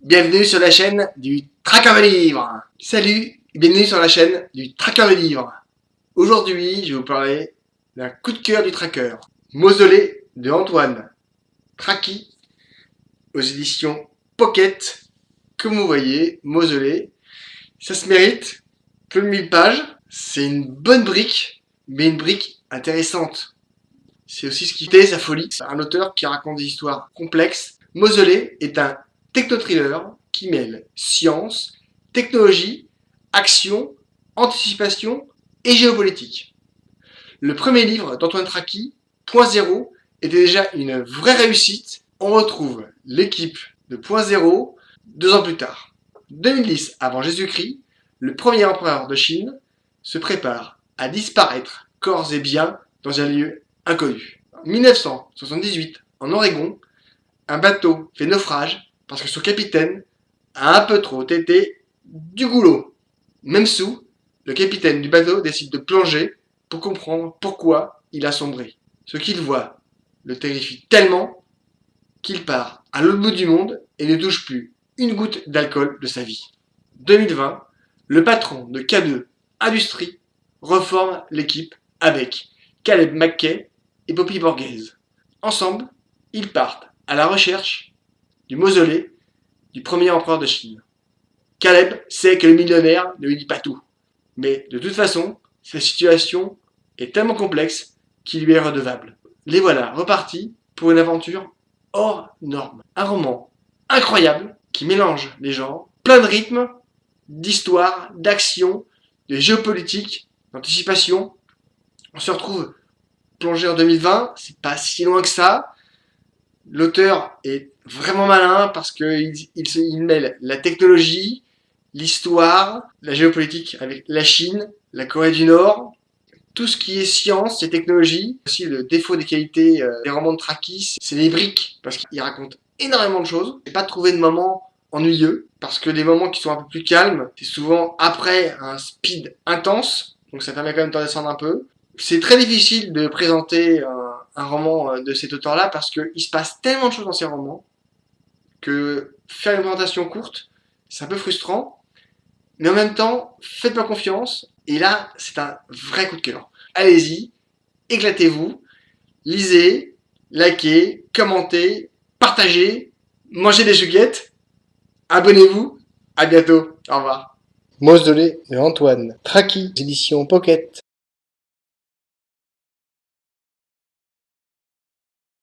Bienvenue sur la chaîne du Traqueur de livres. Salut, bienvenue sur la chaîne du Traqueur de livres. Aujourd'hui, je vais vous parler d'un coup de cœur du tracker. Mausolée de Antoine Traki aux éditions Pocket. Comme vous voyez, Mausolée, ça se mérite. Plus de 1000 pages. C'est une bonne brique, mais une brique intéressante. C'est aussi ce qui fait sa folie. C'est un auteur qui raconte des histoires complexes. Mausolée est un techno-thriller qui mêle science, technologie, action, anticipation et géopolitique. Le premier livre d'Antoine Traki, Point Zéro, était déjà une vraie réussite. On retrouve l'équipe de Point Zéro 2 ans plus tard. 2010 avant Jésus-Christ, le premier empereur de Chine se prépare à disparaître corps et biens dans un lieu inconnu. 1978, en Oregon, un bateau fait naufrage parce que son capitaine a un peu trop tété du goulot. Même sous, le capitaine du bateau décide de plonger pour comprendre pourquoi il a sombré. Ce qu'il voit le terrifie tellement qu'il part à l'autre bout du monde et ne touche plus une goutte d'alcool de sa vie. 2020, le patron de K2 Industries reforme l'équipe avec Caleb McKay et Poppy Borghese. Ensemble, ils partent à la recherche du mausolée du premier empereur de Chine. Caleb sait que le millionnaire ne lui dit pas tout. Mais de toute façon, sa situation est tellement complexe qu'il lui est redevable. Les voilà repartis pour une aventure hors norme. Un roman incroyable qui mélange les genres, plein de rythmes, d'histoire, d'action, de géopolitique, d'anticipation. On se retrouve plongé en 2020, c'est pas si loin que ça. L'auteur est vraiment malin parce qu'il mêle la technologie, l'histoire, la géopolitique avec la Chine, la Corée du Nord, tout ce qui est science et technologie. Aussi, le défaut des qualités des romans de Traki, c'est les briques, parce qu'il raconte énormément de choses. J'ai pas trouvé de moments ennuyeux, parce que les moments qui sont un peu plus calmes, c'est souvent après un speed intense, donc ça permet quand même de descendre un peu. C'est très difficile de présenter un roman de cet auteur-là, parce qu'il se passe tellement de choses dans ces romans, que faire une présentation courte, c'est un peu frustrant, mais en même temps, faites-moi confiance, et là, c'est un vrai coup de cœur. Allez-y, éclatez-vous, lisez, likez, commentez, partagez, mangez des chouquettes, abonnez-vous, à bientôt, au revoir. Mausolée de Antoine Traki, édition Pocket.